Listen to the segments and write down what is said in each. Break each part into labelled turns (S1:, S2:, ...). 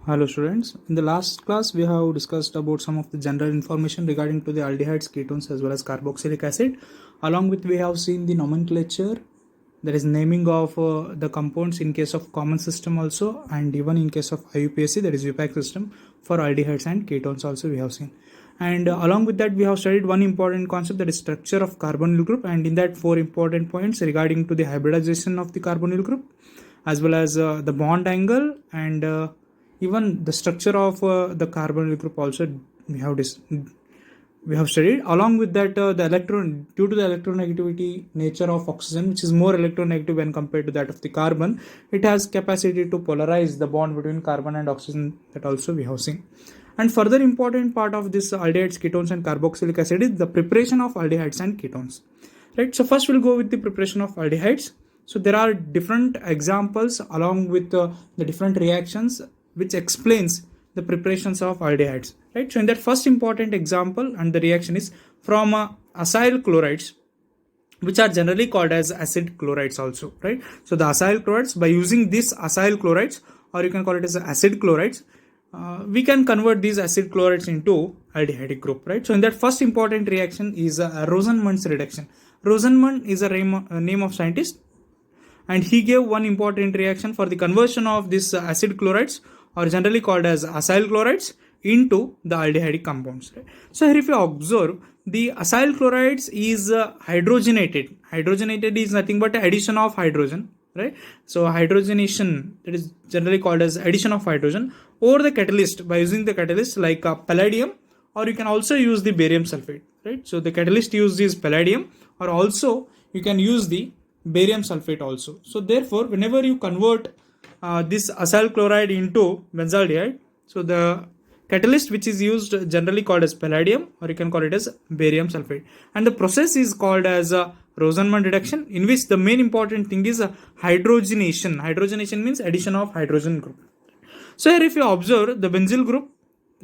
S1: Hello students, in the last class we have discussed about some of the general information regarding to the aldehydes, ketones as well as carboxylic acid. Along with we have seen the nomenclature, that is naming of the compounds in case of common system also, and even in case of IUPAC, that is UPAC system, for aldehydes and ketones also we have seen. And along with that we have studied one important concept, that is structure of carbonyl group, and in that 4 important points regarding to the hybridization of the carbonyl group as well as the bond angle and even the structure of the carbonyl group also we have studied. Along with that, the electron, due to the electronegativity nature of oxygen, which is more electronegative when compared to that of the carbon, it has capacity to polarize the bond between carbon and oxygen, that also we have seen. And further important part of this aldehydes, ketones and carboxylic acid is the preparation of aldehydes and ketones. Right. So first we'll go with the preparation of aldehydes. So there are different examples along with the different reactions which explains the preparations of aldehydes, right? So in that first important example and the reaction is from acyl chlorides, which are generally called as acid chlorides also, right? So the acyl chlorides, by using this acyl chlorides, or you can call it as acid chlorides, we can convert these acid chlorides into aldehydic group, right? So in that first important reaction is Rosenmund's reduction. Rosenmund is a name of scientist, and he gave one important reaction for the conversion of these acid chlorides, or generally called as acyl chlorides, into the aldehydic compounds. Right? So here if you observe, the acyl chlorides is hydrogenated. Hydrogenated is nothing but addition of hydrogen, right? So hydrogenation, that is generally called as addition of hydrogen over the catalyst, by using the catalyst like palladium, or you can also use the barium sulfate, right? So the catalyst used is palladium, or also you can use the barium sulfate also. So therefore, whenever you convert this acyl chloride into benzaldehyde, so the catalyst which is used generally called as palladium, or you can call it as barium sulfate, and the process is called as Rosenmund reduction, in which the main important thing is hydrogenation. Hydrogenation means addition of hydrogen group. So here if you observe the benzyl group,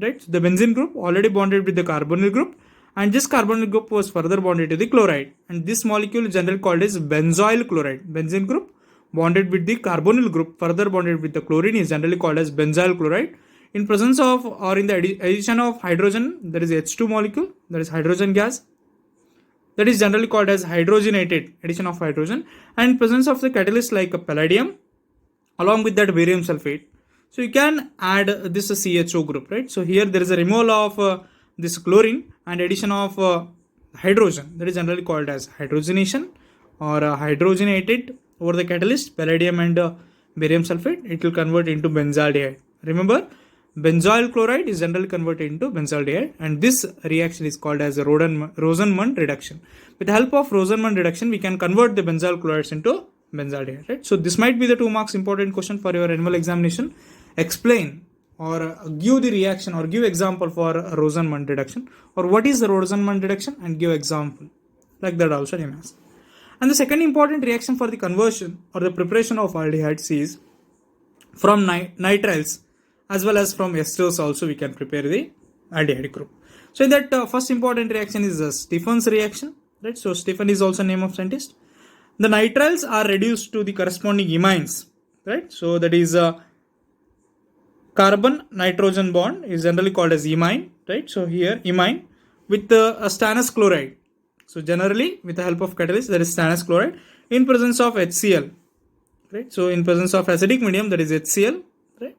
S1: right, the benzene group already bonded with the carbonyl group, and this carbonyl group was further bonded to the chloride, and this molecule is generally called as benzoyl chloride. Benzene group bonded with the carbonyl group, further bonded with the chlorine, is generally called as benzyl chloride. In presence of, or in the addition of hydrogen, there is H2 molecule, that is hydrogen gas, that is generally called as hydrogenated addition of hydrogen, and in presence of the catalyst like palladium, along with that barium sulfate. So you can add this CHO group, right? So here there is a removal of this chlorine and addition of hydrogen, that is generally called as hydrogenation, or hydrogenated over the catalyst palladium and barium sulfate. It will convert into benzaldehyde. Remember, benzoyl chloride is generally converted into benzaldehyde, and this reaction is called as a Rosenmund reduction. With the help of Rosenmund reduction, we can convert the benzyl chlorides into benzaldehyde, right? So this might be the 2 marks important question for your annual examination. Explain or give the reaction or give example for Rosenmund reduction, or what is the Rosenmund reduction, and give example, like that also you may ask. And the second important reaction for the conversion or the preparation of aldehydes is from nitriles as well as from esters also we can prepare the aldehyde group. So in that first important reaction is Stephen's reaction, right? So Stephen is also name of scientist. The nitriles are reduced to the corresponding imines, right? So that is carbon nitrogen bond is generally called as imine, right? So here imine with stannous chloride. So generally with the help of catalyst, there is stannous chloride in presence of HCl, right? So in presence of acidic medium, that is HCl, right?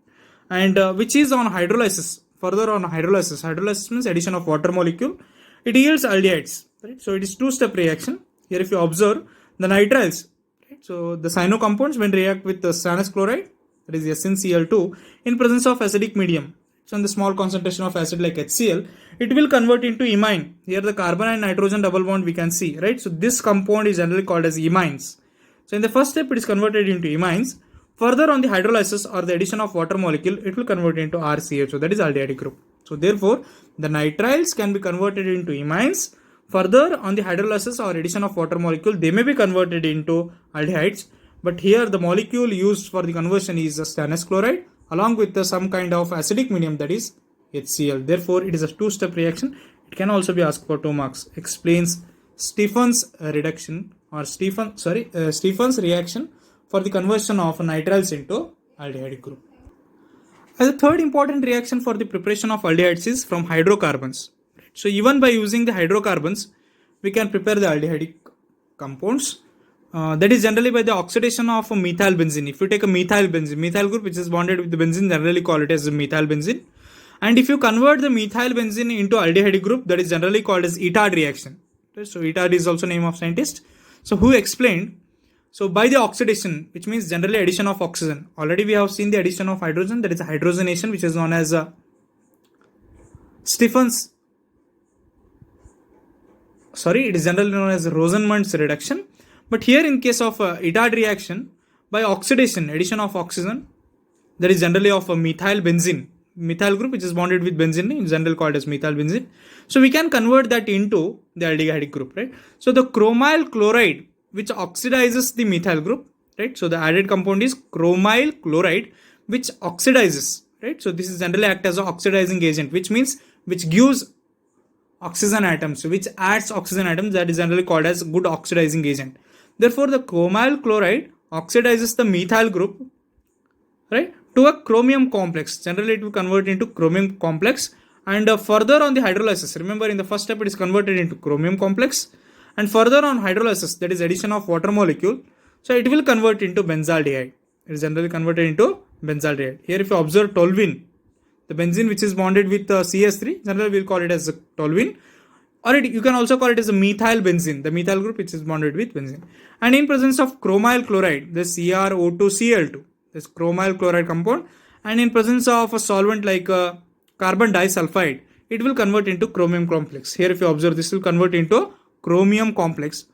S1: And which is on hydrolysis. Further on hydrolysis means addition of water molecule. It yields aldehydes, right? So it is 2-step reaction. Here if you observe the nitriles, right? So the cyano compounds when react with the stannous chloride, that is SnCl2, in presence of acidic medium. So in the small concentration of acid like HCl, it will convert into imine. Here the carbon and nitrogen double bond we can see, right? So this compound is generally called as imines. So in the first step it is converted into imines. Further on the hydrolysis or the addition of water molecule, it will convert into RCHO, that is aldehydic group. So therefore the nitriles can be converted into imines. Further on the hydrolysis or addition of water molecule, they may be converted into aldehydes. But here the molecule used for the conversion is stannous chloride along with some kind of acidic medium, that is HCl. Therefore it is a 2-step reaction. It can also be asked for 2 marks. Explains Stephen's reduction or Stephen's reaction for the conversion of nitriles into aldehydic group. And the third important reaction for the preparation of aldehydes is from hydrocarbons. So even by using the hydrocarbons, we can prepare the aldehydic compounds. That is generally by the oxidation of a methyl benzene. If you take a methyl benzene, methyl group which is bonded with the benzene, generally call it as a methyl benzene. And if you convert the methyl benzene into aldehyde group, that is generally called as Itard reaction. So Itard is also name of scientist. So who explained? So by the oxidation, which means generally addition of oxygen. Already we have seen the addition of hydrogen. That is a hydrogenation, which is known as Stephen's. Sorry, it is generally known as Rosenmund's reduction. But here in case of Itard reaction, by oxidation, addition of oxygen, that is generally of a methyl benzene. Methyl group which is bonded with benzene, in general called as methyl benzene. So we can convert that into the aldehyde group, right? So the chromyl chloride which oxidizes the methyl group, right? So the added compound is chromyl chloride which oxidizes, right? So this is generally act as an oxidizing agent, which means which gives oxygen atoms, which adds oxygen atoms, that is generally called as good oxidizing agent. Therefore, the chromyl chloride oxidizes the methyl group, right, to a chromium complex. Generally, it will convert into chromium complex. And further on the hydrolysis, remember in the first step it is converted into chromium complex. And further on hydrolysis, that is addition of water molecule, so it will convert into benzaldehyde. It is generally converted into benzaldehyde. Here, if you observe toluene, the benzene which is bonded with CS3, generally we will call it as toluene. Or you can also call it as a methyl benzene, the methyl group which is bonded with benzene. And in presence of chromyl chloride, the CrO2Cl2, this chromyl chloride compound, and in presence of a solvent like carbon disulfide, it will convert into chromium complex. Here if you observe, this will convert into chromium complex.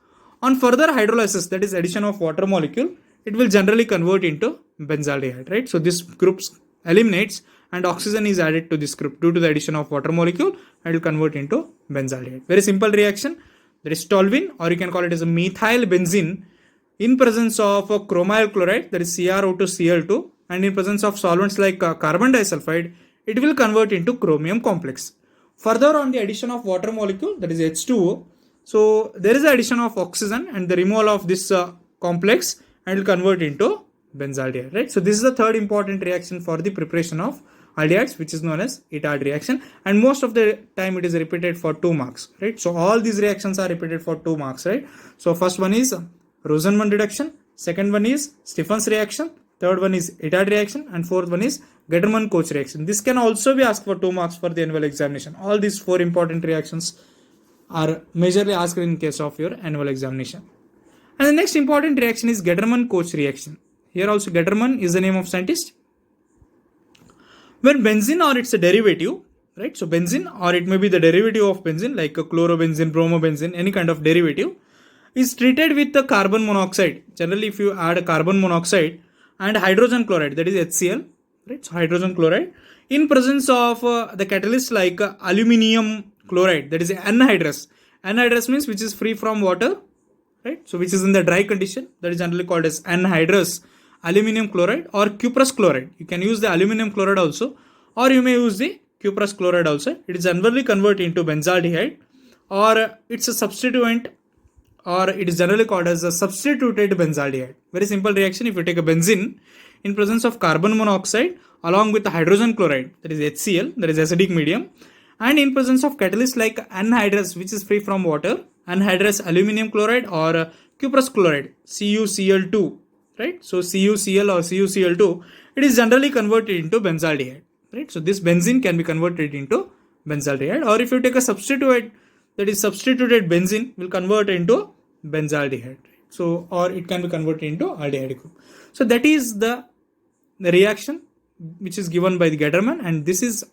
S1: On further hydrolysis, that is addition of water molecule, it will generally convert into benzaldehyde, right? So this group eliminates and oxygen is added to this group due to the addition of water molecule, and will convert into benzaldehyde. Very simple reaction. That is toluene, or you can call it as a methyl benzene, in presence of a chromyl chloride, that is CrO2Cl2, and in presence of solvents like carbon disulfide, it will convert into chromium complex. Further on the addition of water molecule, that is H2O, so there is the addition of oxygen and the removal of this complex, and will convert into benzaldehyde, right? So this is the third important reaction for the preparation of aldehydes, which is known as Itard reaction, and most of the time it is repeated for 2 marks, right? So all these reactions are repeated for 2 marks, right? So first one is Rosenmund reduction, second one is Stephen's reaction, third one is Itard reaction, and fourth one is Getterman-Koch reaction. This can also be asked for 2 marks for the annual examination. All these 4 important reactions are majorly asked in case of your annual examination. And the next important reaction is Getterman-Koch reaction. Here also Getterman is the name of scientist. When benzene or its a derivative, right? So benzene, or it may be the derivative of benzene like a chlorobenzene, bromobenzene, any kind of derivative, is treated with the carbon monoxide. Generally, if you add a carbon monoxide and hydrogen chloride, that is HCl, right? So hydrogen chloride, in presence of the catalyst like aluminium chloride, that is anhydrous. Anhydrous means which is free from water, right? So which is in the dry condition, that is generally called as anhydrous aluminum chloride or cuprous chloride. You can use the aluminum chloride also, or you may use the cuprous chloride also. It is generally converted into benzaldehyde, or it's a substituent, or it is generally called as a substituted benzaldehyde. Very simple reaction. If you take a benzene in presence of carbon monoxide along with the hydrogen chloride, that is HCl, that is acidic medium, and in presence of catalyst like anhydrous, which is free from water, anhydrous aluminum chloride or cuprous chloride, CuCl2, right? So CuCl or CuCl2, it is generally converted into benzaldehyde, right? So this benzene can be converted into benzaldehyde, or if you take a substitute, that is substituted benzene will convert into benzaldehyde. So, or it can be converted into aldehyde group. So that is the reaction which is given by the Getterman, and this is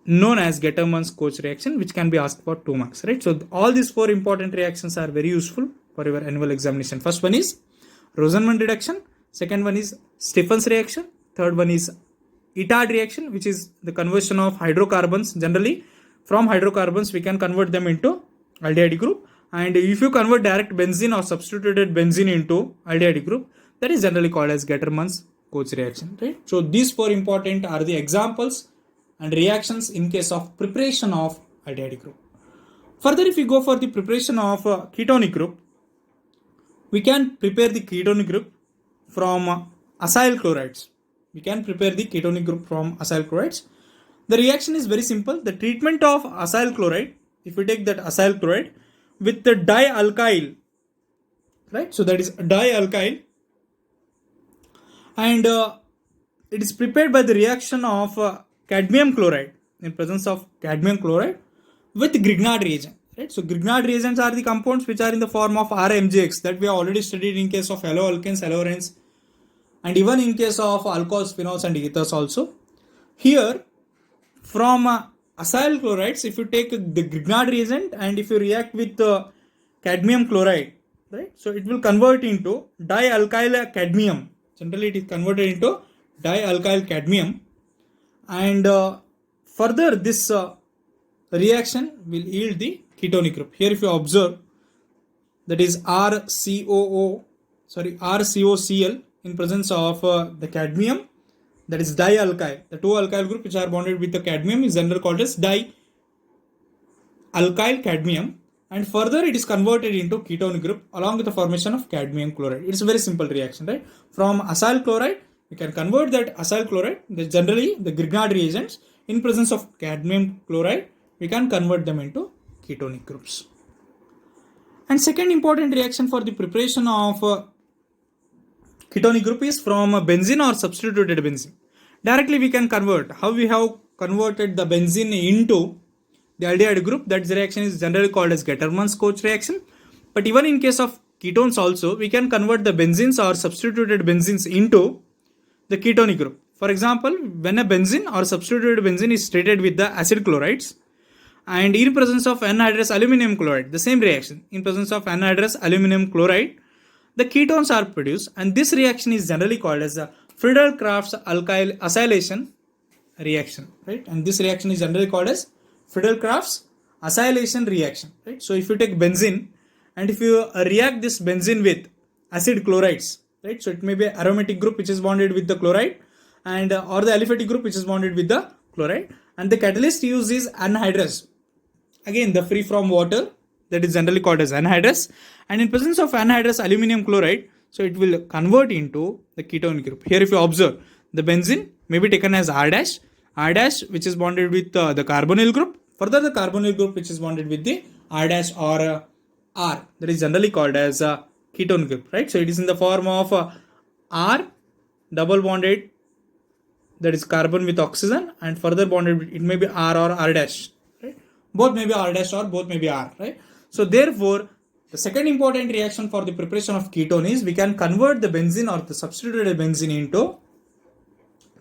S1: known as Getterman's-Koch reaction, which can be asked for 2 marks, right? So all these 4 important reactions are very useful for your annual examination. First one is Rosenmund reduction, second one is Stephen's reaction, third one is Itard reaction, which is the conversion of hydrocarbons. Generally, from hydrocarbons we can convert them into aldehyde group, and if you convert direct benzene or substituted benzene into aldehyde group, that is generally called as Getterman's-Koch reaction, right? So these 4 important are the examples and reactions in case of preparation of aldehyde group. Further, if we go for the preparation of ketonic group, we can prepare the ketonic group from acyl chlorides. we can prepare the ketonic group from acyl chlorides. The reaction is very simple. The treatment of acyl chloride, if we take that acyl chloride with the dialkyl, right? So that is dialkyl, and it is prepared by the reaction of cadmium chloride in presence of cadmium chloride with Grignard reagent. Right? So Grignard reagents are the compounds which are in the form of RMGX that we have already studied in case of haloalkanes, haloarenes, and even in case of alcohols, phenols, and ethers also. Here, from acyl chlorides, if you take the Grignard reagent and if you react with cadmium chloride, right? So it will convert into dialkyl cadmium. Generally, it is converted into dialkyl cadmium, and further this reaction will yield the ketonic group. Here, if you observe, that is RCOCl in presence of the cadmium, that is dialkyl. The two alkyl group which are bonded with the cadmium is generally called as dialkyl cadmium, and further it is converted into ketonic group along with the formation of cadmium chloride. It's a very simple reaction, right? From acyl chloride, we can convert that acyl chloride, that's generally the Grignard reagents, in presence of cadmium chloride, we can convert them into ketonic groups. And second important reaction for the preparation of ketonic group is from benzene or substituted benzene. Directly we can convert. How we have converted the benzene into the aldehyde group, that reaction is generally called as Getterman's-Koch reaction. But even in case of ketones also, we can convert the benzenes or substituted benzenes into the ketonic group. For example, when a benzene or substituted benzene is treated with the acid chlorides, and in presence of anhydrous aluminum chloride, the same reaction, in presence of anhydrous aluminum chloride, the ketones are produced, and this reaction is generally called as the Friedel-Crafts alkyl acylation reaction, right? And this reaction is generally called as Friedel-Crafts acylation reaction, right? So if you take benzene and if you react this benzene with acid chlorides, right? So it may be an aromatic group which is bonded with the chloride, and or the aliphatic group which is bonded with the chloride, and the catalyst used is anhydrous. Again, the free from water, that is generally called as anhydrous, and in presence of anhydrous aluminum chloride, so it will convert into the ketonic group. Here if you observe, the benzene may be taken as R dash which is bonded with the carbonyl group, further the carbonyl group which is bonded with the R dash or R, that is generally called as ketone group, right? So it is in the form of R double bonded, that is carbon with oxygen, and further bonded, it may be R or R dash, right? Both may be R dash or both may be R, right? So therefore, the second important reaction for the preparation of ketone is we can convert the benzene or the substituted benzene into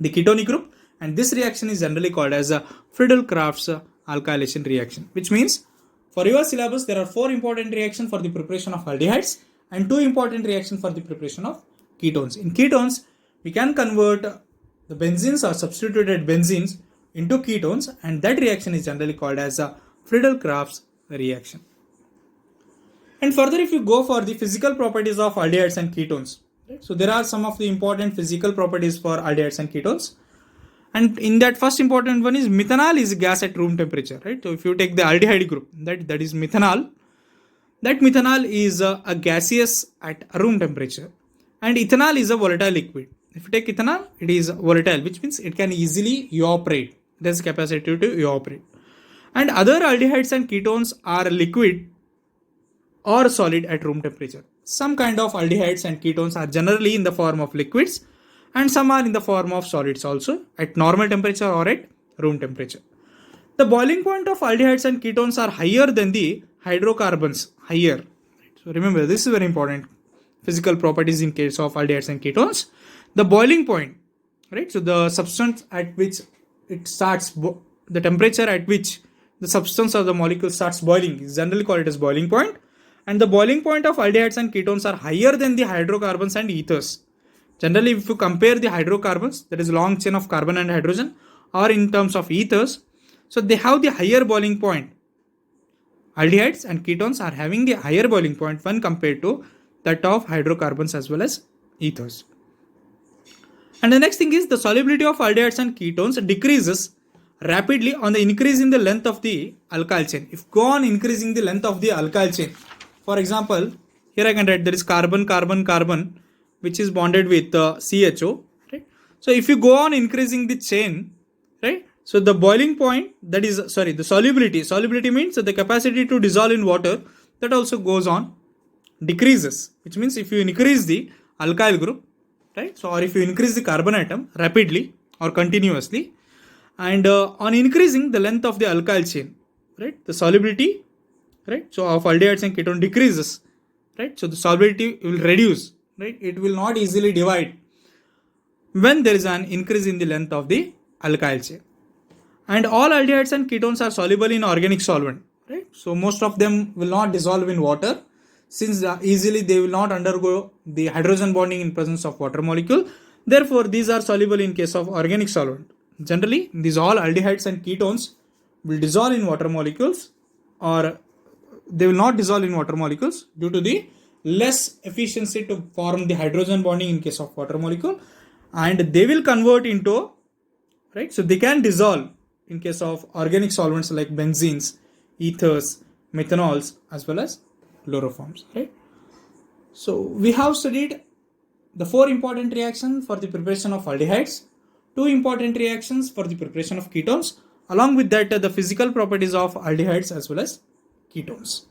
S1: the ketonic group, and this reaction is generally called as a Friedel-Crafts alkylation reaction, which means for your syllabus there are 4 important reactions for the preparation of aldehydes and 2 important reactions for the preparation of ketones. In ketones, we can convert the benzenes or substituted benzenes into ketones, and that reaction is generally called as a Friedel-Crafts reaction. And further, if you go for the physical properties of aldehydes and ketones, right? So there are some of the important physical properties for aldehydes and ketones, and in that first important one is methanol is a gas at room temperature, right? So if you take the aldehyde group, that is methanol, that methanol is a gaseous at room temperature, and ethanol is a volatile liquid. If you take ethanol, it is volatile, which means it can easily evaporate. It has capacity to evaporate. And other aldehydes and ketones are liquid or solid at room temperature. Some kind of aldehydes and ketones are generally in the form of liquids, and some are in the form of solids also at normal temperature or at room temperature. The boiling point of aldehydes and ketones are higher than the hydrocarbons, higher. So remember, this is very important physical properties in case of aldehydes and ketones. The boiling point, right? So the substance at which it starts, the temperature at which the substance or the molecule starts boiling is generally called as boiling point. And the boiling point of aldehydes and ketones are higher than the hydrocarbons and ethers. Generally, if you compare the hydrocarbons, that is long chain of carbon and hydrogen, or in terms of ethers, so they have the higher boiling point. Aldehydes and ketones are having the higher boiling point when compared to that of hydrocarbons as well as ethers. And the next thing is the solubility of aldehydes and ketones decreases rapidly on the increase in the length of the alkyl chain. If go on increasing the length of the alkyl chain, for example, here I can write there is carbon, carbon, carbon, which is bonded with CHO. Right? So if you go on increasing the chain, right? So the boiling point, that is, sorry, the solubility means the capacity to dissolve in water, that also goes on decreases, which means if you increase the alkyl group, right? So, or if you increase the carbon atom rapidly or continuously, and on increasing the length of the alkyl chain, right? The solubility, right? So of aldehydes and ketone decreases, right? So the solubility will reduce, right? It will not easily divide when there is an increase in the length of the alkyl chain. And all aldehydes and ketones are soluble in organic solvent, right? So most of them will not dissolve in water, since easily they will not undergo the hydrogen bonding in presence of water molecule. Therefore, these are soluble in case of organic solvent. Generally, these all aldehydes and ketones will dissolve in water molecules, or they will not dissolve in water molecules due to the less efficiency to form the hydrogen bonding in case of water molecule, and they will convert into, right? So they can dissolve in case of organic solvents like benzenes, ethers, methanols, as well as chloroforms, right? So we have studied the 4 important reactions for the preparation of aldehydes, 2 important reactions for the preparation of ketones, along with that the physical properties of aldehydes as well as ketones.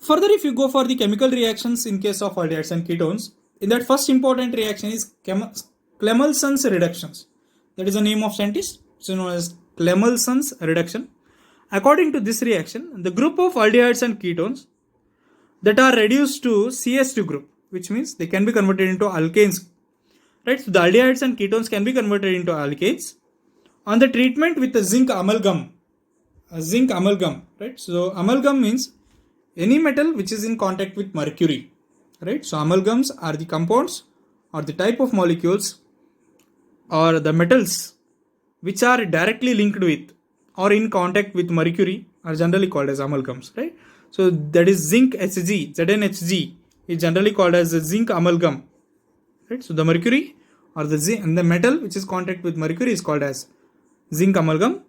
S1: Further, if you go for the chemical reactions in case of aldehydes and ketones, in that first important reaction is Clemelson's reductions. That is the name of scientist, so known as Clemelson's reduction. According to this reaction, the group of aldehydes and ketones that are reduced to CH2 group, which means they can be converted into alkanes, right? So the aldehydes and ketones can be converted into alkanes on the treatment with the zinc amalgam, right? So amalgam means any metal which is in contact with mercury, right? So amalgams are the compounds or the type of molecules or the metals which are directly linked with or in contact with mercury are generally called as amalgams, right? So that is zinc Hg, ZnHg is generally called as a zinc amalgam, right? So the mercury or the zinc and the metal which is contact with mercury is called as zinc amalgam.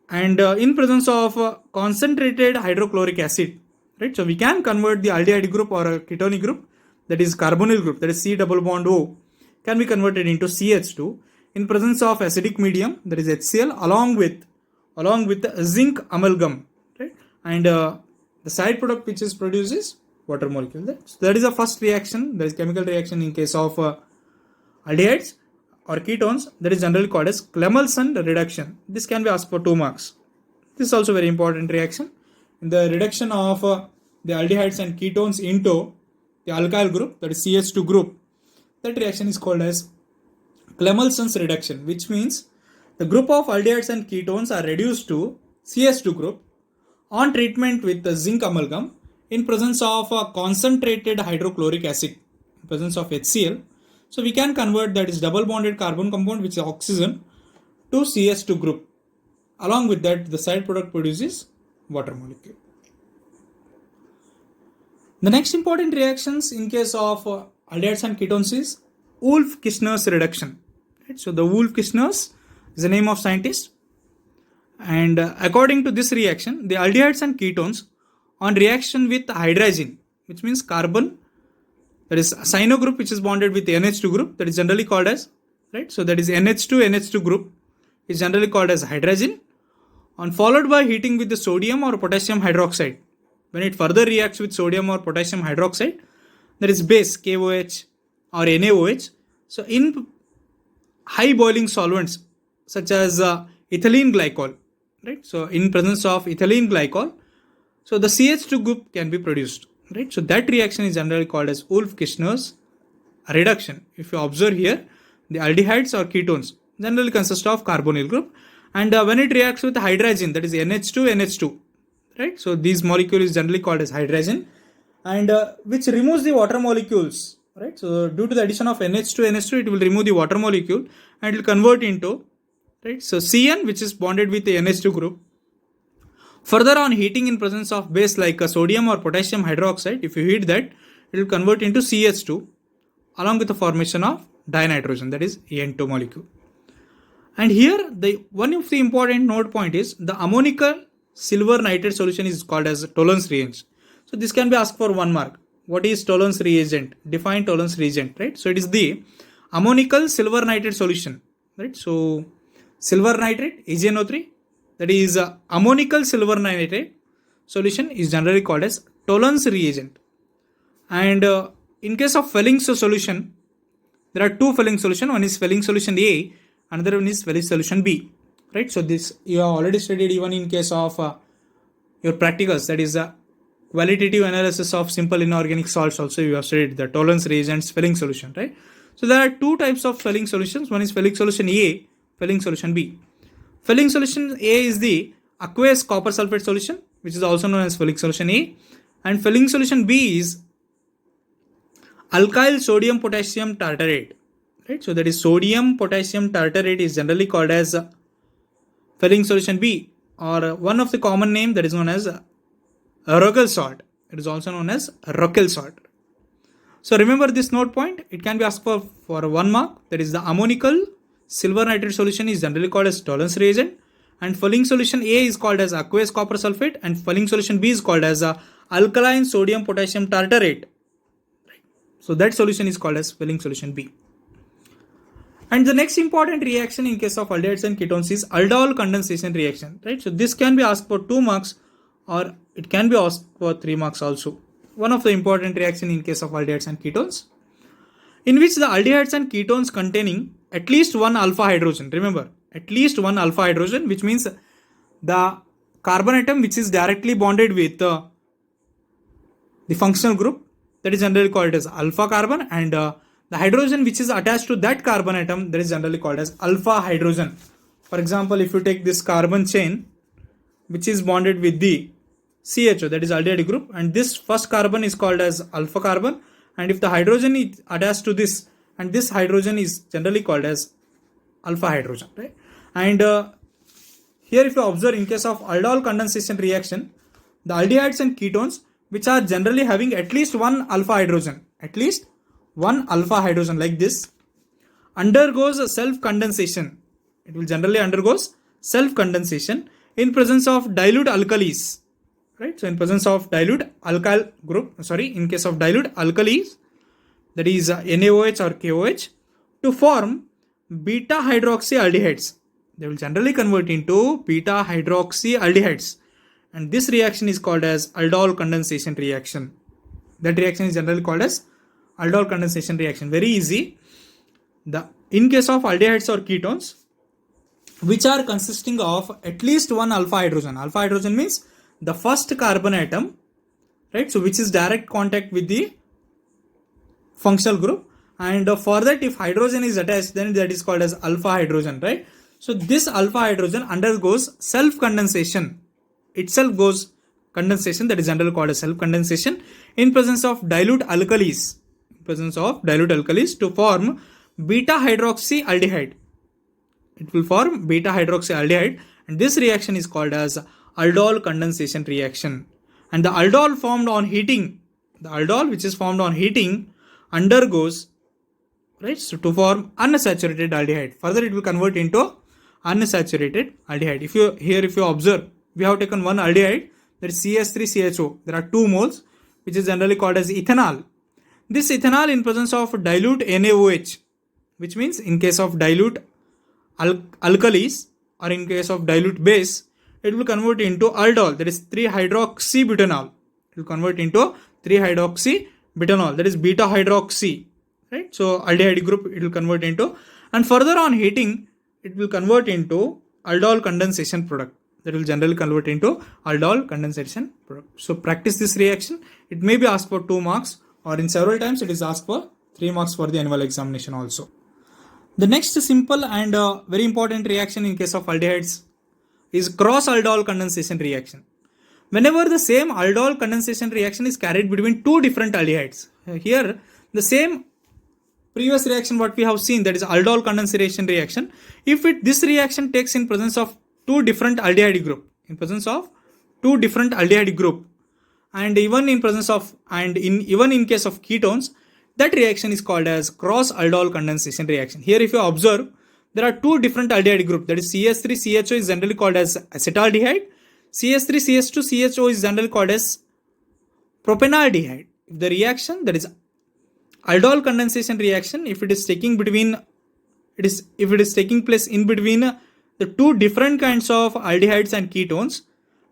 S1: And in presence of concentrated hydrochloric acid, right? So we can convert the aldehyde group or a ketonic group, that is carbonyl group, that is C double bond O, can be converted into CH2 in presence of acidic medium, that is HCl, along with the zinc amalgam, right? And the side product which is produced is water molecule. So that is the first reaction, that is chemical reaction in case of aldehydes or ketones, that is generally called as Clemelson reduction. This can be asked for 2 marks. This is also very important reaction. In the reduction of the aldehydes and ketones into the alkyl group, that is CH2 group, that reaction is called as Clemelson's reduction, which means the group of aldehydes and ketones are reduced to CH2 group on treatment with the zinc amalgam in presence of a concentrated hydrochloric acid, in presence of HCl. So we can convert that is double bonded carbon compound which is oxygen to CH2 group. Along with that, the side product produces water molecule. The next important reactions in case of aldehydes and ketones is Wolff-Kishner's reduction. Right? So the Wolff-Kishner's is the name of scientist, and according to this reaction, the aldehydes and ketones on reaction with hydrazine, which means carbon, that is a cyano group which is bonded with NH2 group, that is generally called as, right? So that is NH2 group is generally called as hydrazine, and followed by heating with the sodium or potassium hydroxide. When it further reacts with sodium or potassium hydroxide, there is base KOH or NaOH. So in high boiling solvents such as ethylene glycol, right? So in presence of ethylene glycol, so the CH2 group can be produced, right? So that reaction is generally called as Wolff-Kishner's reduction. If you observe here, the aldehydes or ketones generally consist of carbonyl group, and when it reacts with hydrazine, that is NH2, right? So these molecule is generally called as hydrazine, and which removes the water molecules, right? So due to the addition of NH2, it will remove the water molecule and it will convert into, right? So CN, which is bonded with the NH2 group. Further on heating in presence of base like sodium or potassium hydroxide, if you heat that, it will convert into CH2 along with the formation of dinitrogen, that is N2 molecule. And here the one of the important note point is the ammonical silver nitrate solution is called as Tollens reagent. So this can be asked for 1 mark. What is Tollens reagent? Define Tollens reagent, right? So it is the ammonical silver nitrate solution, right? So silver nitrate, AgNO3, that is ammonical silver nitrate solution is generally called as Tollens reagent. And in case of Fellings solution, there are two Fellings solution. One is Fellings solution A, another one is Fellings solution B, right? So this you have already studied even in case of your practicals, that is qualitative analysis of simple inorganic salts. Also you have studied the Tollens reagents Fellings solution, right? So there are two types of Fellings solutions. One is Fellings solution A, Fellings solution B. Fellings solution A is the aqueous copper sulfate solution, which is also known as Fellings solution A, and Fellings solution B is alkyl sodium potassium tartarate, right? So that is sodium potassium tartarate is generally called as Fellings solution B, or one of the common name that is known as Rockel salt. It is also known as Rockel salt. So remember this note point. It can be asked for 1 mark. That is the ammonical silver nitrate solution is generally called as Tollens reagent, and Fellings solution A is called as aqueous copper sulfate, and Fellings solution B is called as alkaline sodium potassium tartarate. So that solution is called as Fellings solution B. And the next important reaction in case of aldehydes and ketones is aldol condensation reaction, right? So this can be asked for 2 marks or it can be asked for 3 marks also. One of the important reaction in case of aldehydes and ketones, in which the aldehydes and ketones containing at least one alpha hydrogen. Remember, at least one alpha hydrogen, which means the carbon atom which is directly bonded with the functional group, that is generally called as alpha carbon, and the hydrogen which is attached to that carbon atom, that is generally called as alpha hydrogen. For example, if you take this carbon chain which is bonded with the CHO, that is aldehyde group, and this first carbon is called as alpha carbon, and if the hydrogen is attached to this, and this hydrogen is generally called as alpha hydrogen, right? And here if you observe, in case of aldol condensation reaction, the aldehydes and ketones which are generally having at least one alpha hydrogen, like this, undergoes a self condensation. It will generally undergoes self condensation in presence of dilute alkalis, right? So in presence of dilute alkyl group, in case of dilute alkalis, that is NaOH or KOH, to form beta hydroxy aldehydes. They will generally convert into beta hydroxy aldehydes, and this reaction is called as aldol condensation reaction. That reaction is generally called as aldol condensation reaction. Very easy. In case of aldehydes or ketones which are consisting of at least one alpha hydrogen means the first carbon atom, right? So which is direct contact with the functional group, and for that if hydrogen is attached, then that is called as alpha hydrogen, right? So this alpha hydrogen undergoes self condensation, itself goes condensation, that is generally called as self condensation in presence of dilute alkalis, to form beta hydroxy aldehyde. It will form beta hydroxy aldehyde, and this reaction is called as aldol condensation reaction. And the aldol formed on heating, undergoes, right, so to form unsaturated aldehyde. Further it will convert into unsaturated aldehyde. If you observe, we have taken one aldehyde, that is CH3CHO. There are 2 moles, which is generally called as ethanol. This ethanol in presence of dilute NaOH, which means in case of dilute alkalis or in case of dilute base, it will convert into aldol, that is 3-hydroxybutanol. It will convert into 3-hydroxybutanol, that is beta hydroxy, right? So aldehyde group it will convert into, and further on heating it will convert into aldol condensation product, that will generally convert into aldol condensation product. So practice this reaction. It may be asked for 2 marks, or in several times it is asked for 3 marks for the annual examination also. The next simple and very important reaction in case of aldehydes is cross aldol condensation reaction. Whenever the same aldol condensation reaction is carried between 2 different aldehydes, here the same previous reaction what we have seen, that is aldol condensation reaction, if this reaction takes in presence of 2 different aldehyde group, and even in presence of, and even in case of ketones, that reaction is called as cross aldol condensation reaction. Here if you observe, there are 2 different aldehyde group, that is CH3CHO is generally called as acetaldehyde, CH3CH2CHO is generally called as propanaldehyde. If the reaction, that is aldol condensation reaction, if it is taking place in between the two different kinds of aldehydes and ketones,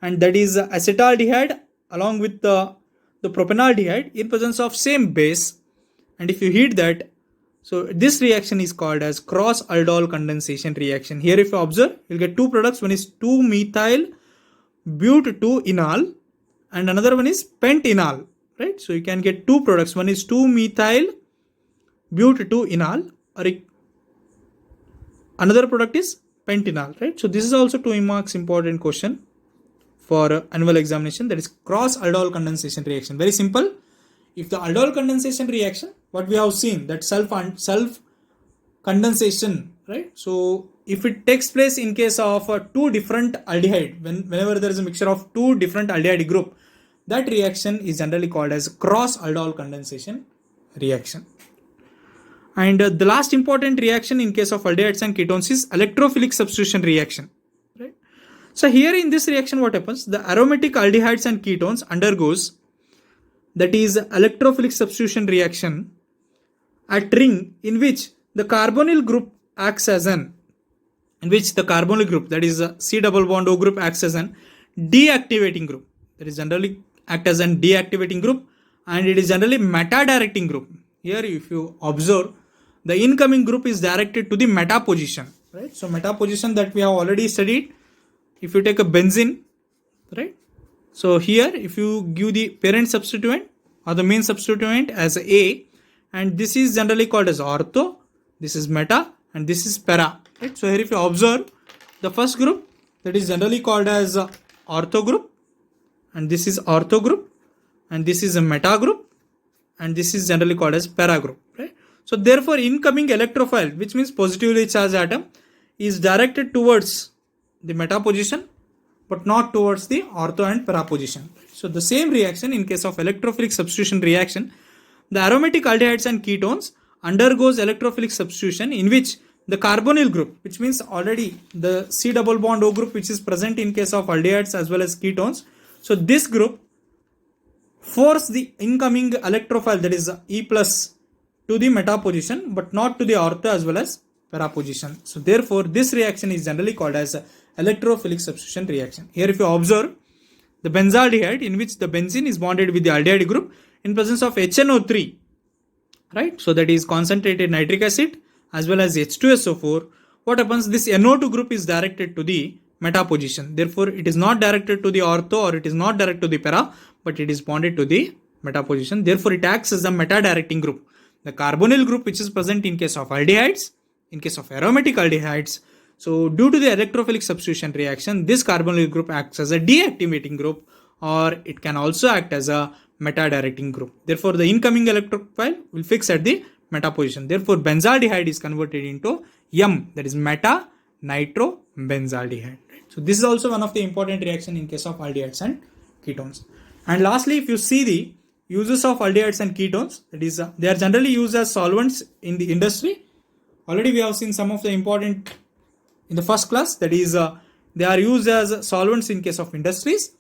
S1: and that is acetaldehyde along with the propanaldehyde in presence of same base, and if you heat that, so this reaction is called as cross aldol condensation reaction. Here if you observe, you'll get two products. One is 2-methyl but2-enol and another one is pentenol, right? So you can get two products. One is 2-methyl but2-enol, or another product is pentenol, right? So this is also 2 marks important question for annual examination, that is cross aldol condensation reaction. Very simple. If the aldol condensation reaction, what we have seen, that self condensation, right? So if it takes place in case of two different aldehyde, whenever there is a mixture of two different aldehyde group, that reaction is generally called as cross aldol condensation reaction. And the last important reaction in case of aldehydes and ketones is electrophilic substitution reaction, right? So here in this reaction, what happens? The aromatic aldehydes and ketones undergoes, that is electrophilic substitution reaction at ring in which the carbonyl group acts as an, in which the carbonyl group, that is C double bond O group, acts as an deactivating group. That is generally act as an deactivating group, and it is generally meta directing group. Here if you observe, the incoming group is directed to the meta position, right? So meta position that we have already studied. If you take a benzene, right? So here if you give the parent substituent or the main substituent as A, and this is generally called as ortho, this is meta, and this is para, right? So here if you observe, the first group, that is generally called as ortho group, and this is ortho group, and this is a meta group, and this is generally called as para group, right? So therefore incoming electrophile, which means positively charged atom, is directed towards the meta position but not towards the ortho and para position. So the same reaction in case of electrophilic substitution reaction, the aromatic aldehydes and ketones undergoes electrophilic substitution in which the carbonyl group, which means already the C double bond O group, which is present in case of aldehydes as well as ketones. So this group force the incoming electrophile, that is E plus, to the meta position but not to the ortho as well as para position. So therefore this reaction is generally called as electrophilic substitution reaction. Here if you observe, the benzaldehyde in which the benzene is bonded with the aldehyde group in presence of HNO3, right? So that is concentrated nitric acid as well as H2SO4. What happens? This NO2 group is directed to the meta position. Therefore it is not directed to the ortho or it is not directed to the para, but it is bonded to the meta position. Therefore it acts as a meta directing group. The carbonyl group, which is present in case of aldehydes, in case of aromatic aldehydes, so due to the electrophilic substitution reaction, this carbonyl group acts as a deactivating group, or it can also act as a meta directing group. Therefore the incoming electrophile will fix at the meta position. Therefore benzaldehyde is converted into M, that is meta nitro benzaldehyde. So this is also one of the important reaction in case of aldehydes and ketones. And lastly, if you see the uses of aldehydes and ketones, that is they are generally used as solvents in the industry. Already we have seen some of the important in the first class, that is they are used as solvents in case of industries,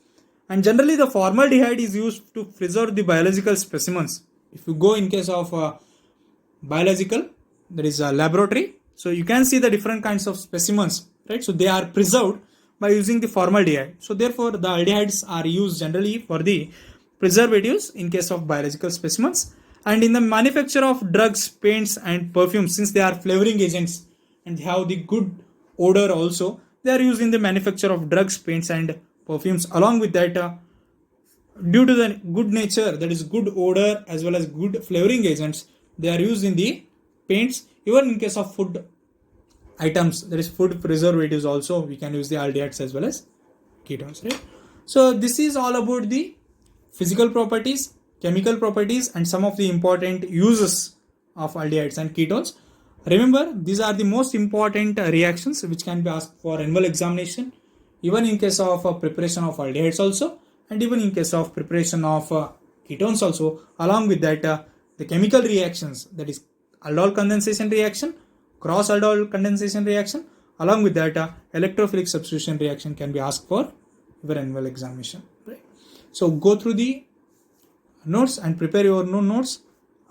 S1: and generally the formaldehyde is used to preserve the biological specimens. If you go in case of biological, that is a laboratory, so you can see the different kinds of specimens, right? So they are preserved by using the formaldehyde. So therefore the aldehydes are used generally for the preservatives in case of biological specimens, and in the manufacture of drugs, paints and perfumes, since they are flavoring agents and they have the good odor also, they are used in the manufacture of drugs, paints and perfumes. Along with that, due to the good nature, that is good odor as well as good flavoring agents, they are used in the paints. Even in case of food items, there is food preservatives also, we can use the aldehydes as well as ketones, right? So this is all about the physical properties, chemical properties and some of the important uses of aldehydes and ketones. Remember, these are the most important reactions which can be asked for annual examination, even in case of preparation of aldehydes also, and even in case of preparation of ketones also. Along with that, the chemical reactions, that is aldol condensation reaction, cross aldol condensation reaction, along with that electrophilic substitution reaction can be asked for your annual examination, right? So go through the notes and prepare your notes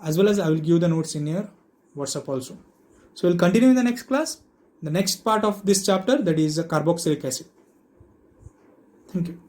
S1: as well as I will give the notes in your WhatsApp also. So we'll continue in the next class, the next part of this chapter, that is carboxylic acid. Thank you.